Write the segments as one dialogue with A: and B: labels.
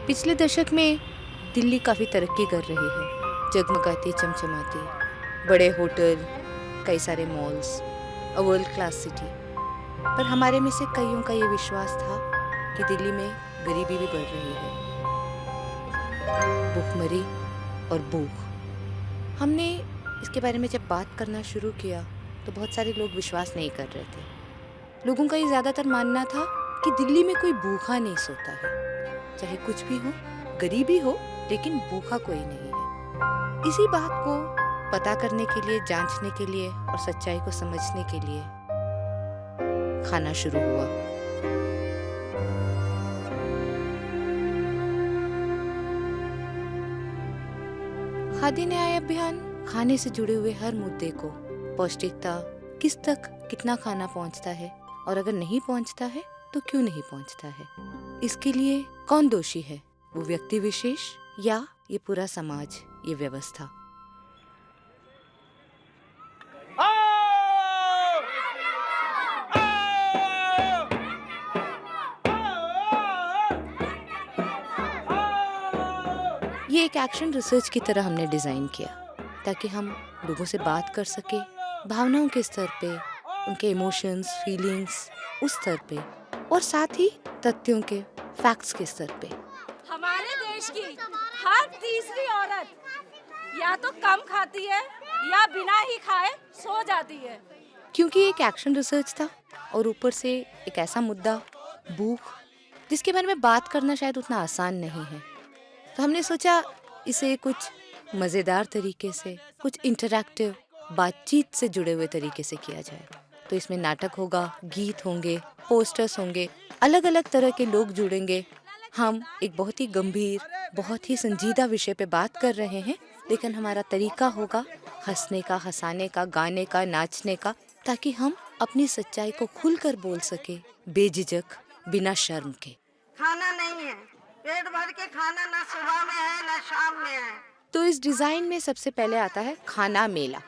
A: पिछले दशक में दिल्ली काफ़ी तरक्की कर रही है। जगमगाती चमचमाती बड़े होटल, कई सारे malls, a world class city. पर हमारे में से कईयों का ये विश्वास था कि दिल्ली में गरीबी भी बढ़ रही है, भूखमरी और भूख। हमने इसके बारे में जब बात करना शुरू किया तो बहुत सारे लोग विश्वास नहीं कर रहे थे। लोगों का ये ज़्यादातर मानना था कि दिल्ली में कोई भूखा नहीं सोता है, चाहे कुछ भी हो, गरीबी हो, लेकिन भूखा कोई नहीं है। इसी बात को पता करने के लिए, जांचने के लिए और सच्चाई को समझने के लिए खाना शुरू हुआ। खाद्य न्याय अभियान खाने से जुड़े हुए हर मुद्दे को, पौष्टिकता, किस तक कितना खाना पहुंचता है और अगर नहीं पहुंचता है तो क्यों नहीं पहुंचता है, इसके लिए कौन दोषी है, वो व्यक्ति विशेष या ये पूरा समाज, ये व्यवस्था। ये एक एक्शन रिसर्च की तरह हमने डिजाइन किया ताकि हम लोगों से बात कर सके, भावनाओं के स्तर पे, उनके इमोशंस, फीलिंग्स उस स्तर पे, और साथ ही तथ्यों के, फैक्ट्स के स्तर पे।
B: हमारे देश की हर तीसरी औरत या तो कम खाती है या बिना ही खाए सो जाती है।
A: क्योंकि एक एक्शन रिसर्च था और ऊपर से एक ऐसा मुद्दा, भूख, जिसके बारे में बात करना शायद उतना आसान नहीं है, तो हमने सोचा इसे कुछ मज़ेदार तरीके से, कुछ इंटरैक्टिव, बातचीत से जुड़े हुए तरीके से किया जाए। तो इसमें नाटक होगा, गीत होंगे, पोस्टर्स होंगे, अलग अलग तरह के लोग जुड़ेंगे। हम एक बहुत ही गंभीर, बहुत ही संजीदा विषय पे बात कर रहे हैं, लेकिन हमारा तरीका होगा हंसने का, हंसाने का, गाने का, नाचने का, ताकि हम अपनी सच्चाई को खुलकर बोल सके, बेझिझक, बिना शर्म के।
C: खाना नहीं है, पेट भर के खाना ना सुबह में है ना शाम में है।
A: तो इस डिज़ाइन में सबसे पहले आता है खाना मेला।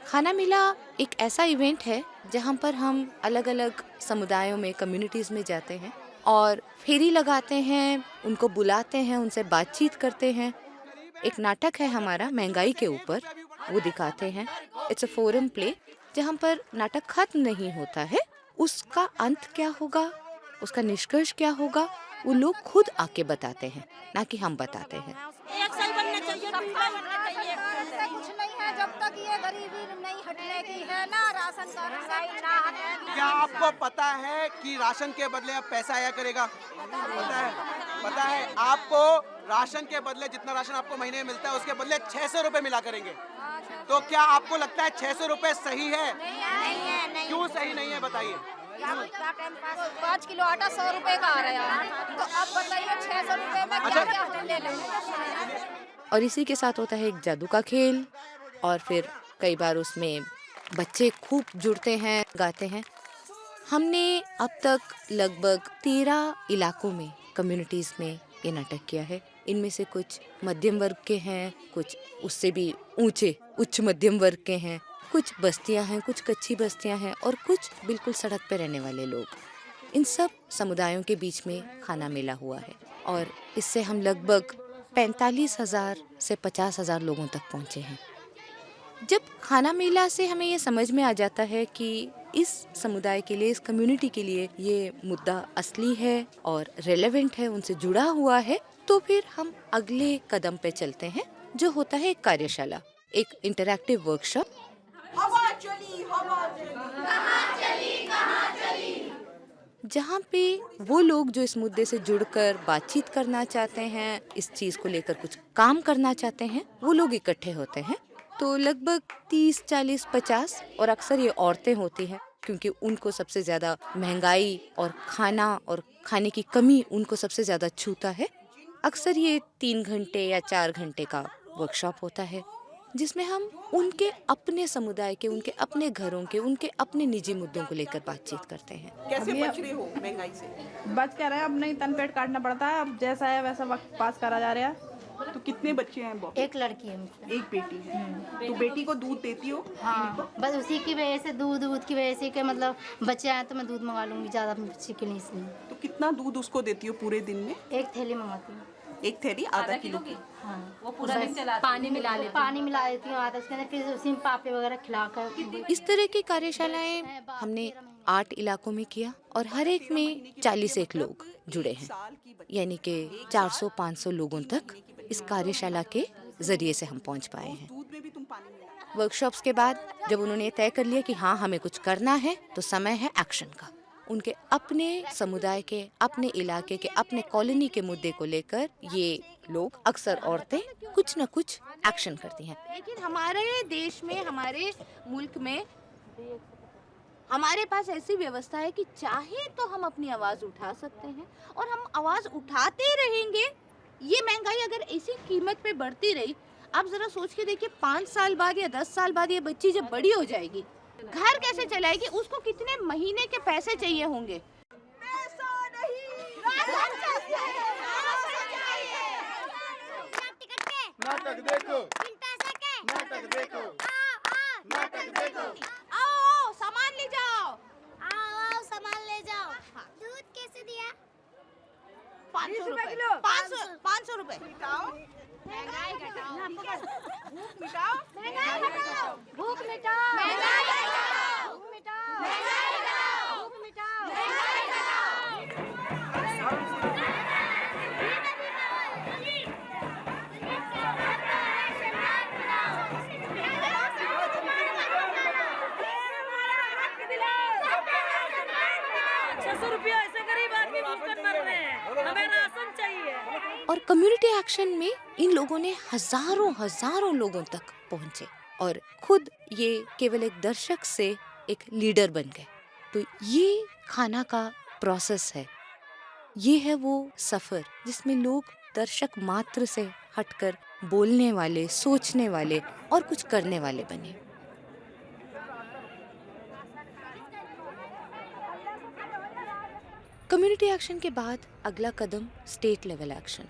A: खाना मेला एक ऐसा इवेंट है जहाँ पर हम अलग अलग समुदायों में, कम्युनिटीज़ में जाते हैं और फेरी लगाते हैं, उनको बुलाते हैं, उनसे बातचीत करते हैं। एक नाटक है हमारा महंगाई के ऊपर, वो दिखाते हैं। इट्स अ फोरम प्ले जहाँ पर नाटक खत्म नहीं होता है, उसका अंत क्या होगा, उसका निष्कर्ष क्या होगा, वो लोग खुद आके बताते हैं, ना कि हम बताते हैं।
B: एक सही बनना चाहिए, दूसरा बनना चाहिए।
D: ऐसा कुछ नहीं है जब तक ये गरीबी नहीं हटने की है ना, राशन का ना हटने की।
E: क्या आपको पता है कि राशन के बदले अब पैसा आया करेगा? पता है आपको राशन के बदले जितना राशन आपको महीने में मिलता है उसके बदले 600 रुपए मिला करेंगे। तो क्या आपको लगता है 600 रुपए सही है?
D: नहीं।
E: क्यों सही नहीं है बताइए?
D: 5 किलो आटा 100 रुपए का आ रहा है, तो अब बताइए 600 रुपए में क्या क्या हम ले लेंगे।
A: और इसी के साथ होता है एक जादू का खेल, और फिर कई बार उसमें बच्चे खूब जुड़ते हैं, गाते हैं। हमने अब तक लगभग 13 इलाकों में, कम्युनिटीज़ में ये नाटक किया है। इनमें से कुछ मध्यम वर्ग के हैं, कुछ उससे भी ऊंचे उच्च मध्यम वर्ग के हैं, कुछ बस्तियां हैं, कुछ कच्ची बस्तियां हैं, और कुछ बिल्कुल सड़क पे रहने वाले लोग। इन सब समुदायों के बीच में खाना मेला हुआ है और इससे हम लगभग 45,000 से 50,000 लोगों तक पहुंचे हैं। जब खाना मेला से हमें ये समझ में आ जाता है कि इस समुदाय के लिए, इस कम्युनिटी के लिए ये मुद्दा असली है और रेलेवेंट है, उनसे जुड़ा हुआ है, तो फिर हम अगले कदम पे चलते हैं, जो होता है एक कार्यशाला, एक इंटरैक्टिव वर्कशॉप। जहाँ पे वो लोग जो इस मुद्दे से जुड़कर बातचीत करना चाहते हैं, इस चीज को लेकर कुछ काम करना चाहते हैं, वो लोग इकट्ठे होते हैं। तो लगभग 30, 40, 50 और अक्सर ये औरतें होती हैं, क्योंकि उनको सबसे ज्यादा महंगाई और खाना और खाने की कमी उनको सबसे ज्यादा छूता है। अक्सर ये 3 घंटे या 4 घंटे का वर्कशॉप होता है, जिसमें हम उनके अपने समुदाय के, उनके अपने घरों के, उनके अपने निजी मुद्दों को लेकर बातचीत करते हैं।
E: कैसे बच रहे हो महंगाई से?
F: बच क्या रहे हैं, अब नहीं तन पेट काटना पड़ता है, अब जैसा है वैसा वक्त पास करा जा रहा है।
E: तो कितने बच्चे हैं?
D: एक लड़की है मुझसे।
E: एक बेटी है। तो बेटी को दूध देती हो?
D: हाँ, बस उसी की वजह से, दूध की वजह से कि मतलब बच्चे आए तो मैं दूध मंगा लूंगी, ज़्यादा अपने बच्चे के लिए इसलिए।
E: तो कितना दूध उसको देती हो पूरे दिन में?
D: एक थैली मंगाती हूँ।
G: एक थैली आधा किलो की।
B: वो पूरा दिन चलाती
D: पानी मिला लेती हूँ आधा, उसके अंदर फिर उसी में पापे वगैरह खिलाकर।
A: इस तरह की कार्यशालाएं हमने 8 इलाकों में किया और हर एक में 41 लोग जुड़े हैं, यानी कि 400-500 लोगों तक इस कार्यशाला के जरिए से हम पहुंच पाए हैं।
G: दूध में भी तुम पानी मिला।
A: वर्कशॉप्स के बाद जब उन्होंने तय कर लिया कि हाँ हमें कुछ करना है, तो समय है एक्शन का। उनके अपने समुदाय के, अपने इलाके के, अपने कॉलोनी के मुद्दे को लेकर ये लोग, अक्सर औरतें, कुछ न कुछ एक्शन करती हैं।
H: लेकिन हमारे देश में, हमारे मुल्क में हमारे पास ऐसी व्यवस्था है कि चाहे तो हम अपनी आवाज़ उठा सकते हैं और हम आवाज़ उठाते रहेंगे। ये महंगाई अगर इसी कीमत पे बढ़ती रही, आप ज़रा सोच के देखिए 5 साल बाद या 10 साल बाद ये बच्ची जब बड़ी हो जाएगी, घर कैसे चलाएगी? उसको कितने महीने के पैसे चाहिए होंगे?
E: नाटक देखो, नाटक देखो, नाटक देखो।
H: आओ सामान ले जाओ।
D: आओ सामान ले जाओ। दूध कैसे दिया?
H: 500 रुपए किलो। 500 रुपए। महंगाई घटाओ।
G: भूख मिटाओ।
H: महंगाई घटाओ। भूख मिटाओ। महंगाई घटाओ। भूख मिटाओ। महंगाई घटाओ। भूख मिटाओ। महंगाई घटाओ।
B: ₹600 ऐसे गरीब आदमी भूखन मर रहे हैं, हमें राशन चाहिए।
A: और कम्युनिटी एक्शन में इन लोगों ने हजारों लोगों तक पहुंचे और खुद ये केवल एक दर्शक से एक लीडर बन गए। तो ये खाना का प्रोसेस है, ये है वो सफर जिसमें लोग दर्शक मात्र से हटकर बोलने वाले, सोचने वाले और कुछ करने वाले बने। कम्युनिटी एक्शन के बाद अगला कदम स्टेट लेवल एक्शन।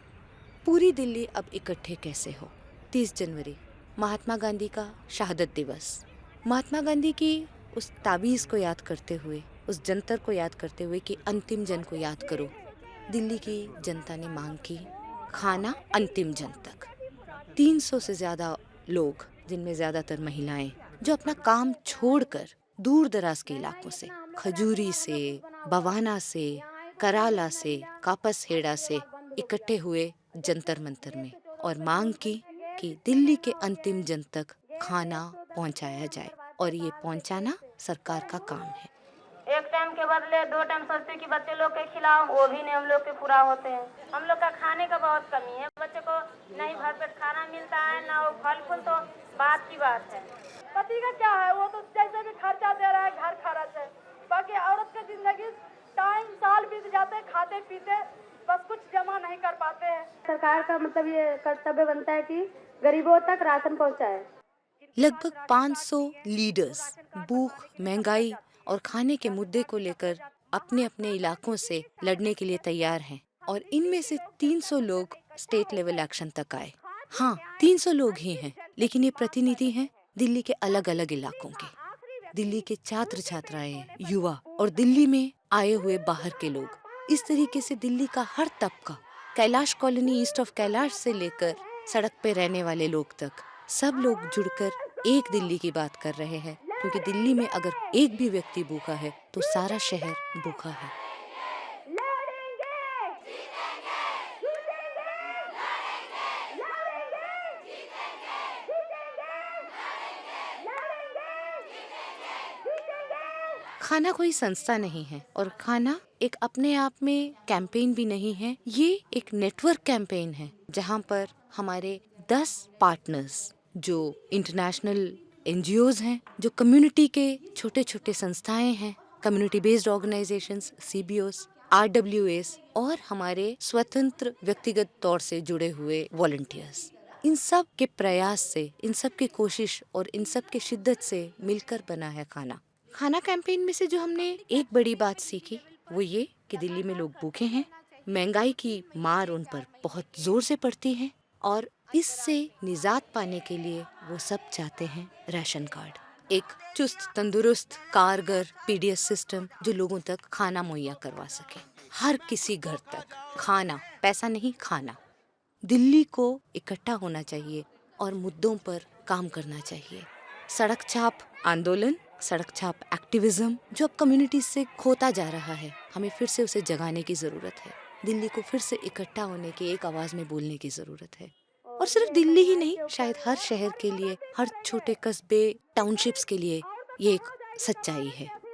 A: पूरी दिल्ली अब इकट्ठे कैसे हो। 30 जनवरी महात्मा गांधी का शहादत दिवस। महात्मा गांधी की उस ताबीज़ को याद करते हुए, उस जंतर को याद करते हुए कि अंतिम जन को याद करो, दिल्ली की जनता ने मांग की खाना अंतिम जन तक। 300 से ज़्यादा लोग, जिनमें ज़्यादातर महिलाएं, जो अपना काम छोड़कर दूर दराज के इलाकों से, खजूरी से, बवाना से, कराला से, कापस हेड़ा से इकट्ठे हुए जंतर मंतर में और मांग की कि दिल्ली के अंतिम जन तक खाना पहुंचाया जाए और ये पहुंचाना सरकार का काम है।
I: एक टाइम के बदले 2 टाइम सोचते कि बच्चे लोग के खिलाओ, वो भी नहीं हम लोग के पूरा होते हैं। हम लोग का खाने का बहुत कमी है, बच्चे को नहीं भरपेट खाना मिलता है, ना वो फल फूल, तो बात की बात है।
J: पति का क्या है, वो तो जैसे भी खर्चा दे रहा है, घर खर्च है। बाकी औरत की जिंदगी टाइम साल बीत जाते हैं, खाते पीते बस कुछ जमा नहीं कर पाते हैं।
I: सरकार का मतलब ये कर्तव्य बनता है कि गरीबों तक राशन पहुँचाए।
A: लगभग 500 लीडर्स भूख, महंगाई और खाने के मुद्दे को लेकर अपने अपने इलाकों से लड़ने के लिए तैयार हैं और इनमें से 300 लोग स्टेट लेवल एक्शन तक आए। हाँ, 300 लोग ही हैं, लेकिन ये प्रतिनिधि हैं दिल्ली के अलग अलग इलाकों के। दिल्ली के छात्र छात्राएं, युवा और दिल्ली में आए हुए बाहर के लोग। इस तरीके से दिल्ली का हर तबका, Kailash colony east of Kailash से लेकर सड़क पे रहने वाले लोग तक, सब लोग जुड़कर एक दिल्ली की बात कर रहे हैं, क्योंकि दिल्ली में अगर एक भी व्यक्ति भूखा है तो सारा शहर भूखा है। खाना कोई संस्था नहीं है और खाना एक अपने आप में कैंपेन भी नहीं है, ये एक नेटवर्क कैंपेन है जहाँ पर हमारे 10 पार्टनर्स जो इंटरनेशनल NGOs हैं, जो कम्युनिटी के छोटे छोटे संस्थाएं हैं, community based organisations, CBOs, RWAs और हमारे स्वतंत्र व्यक्तिगत तौर से जुड़े हुए वॉलंटियर्स, इन सब के प्रयास से, इन सब की कोशिश और इन सब के शिद्दत से मिलकर बना है खाना। खाना कैंपेन में से जो हमने एक बड़ी बात सीखी वो ये कि दिल्ली में लोग भूखे हैं, महंगाई की मार उन पर बहुत जोर से पड़ती है और इससे निजात पाने के लिए वो सब चाहते हैं राशन कार्ड, एक चुस्त तंदुरुस्त कारगर PDS सिस्टम जो लोगों तक खाना मुहैया करवा सके। हर किसी घर तक खाना, पैसा नहीं खाना। दिल्ली को इकट्ठा होना चाहिए और मुद्दों पर काम करना चाहिए। सड़क छाप आंदोलन, सड़क छाप एक्टिविज्म जो अब कम्युनिटी से खोता जा रहा है, हमें फिर से उसे जगाने की जरूरत है। दिल्ली को फिर से इकट्ठा होने की, एक आवाज में बोलने की जरूरत है। और सिर्फ दिल्ली ही नहीं, शायद हर शहर के लिए, हर छोटे कस्बे, टाउनशिप्स के लिए ये एक सच्चाई है।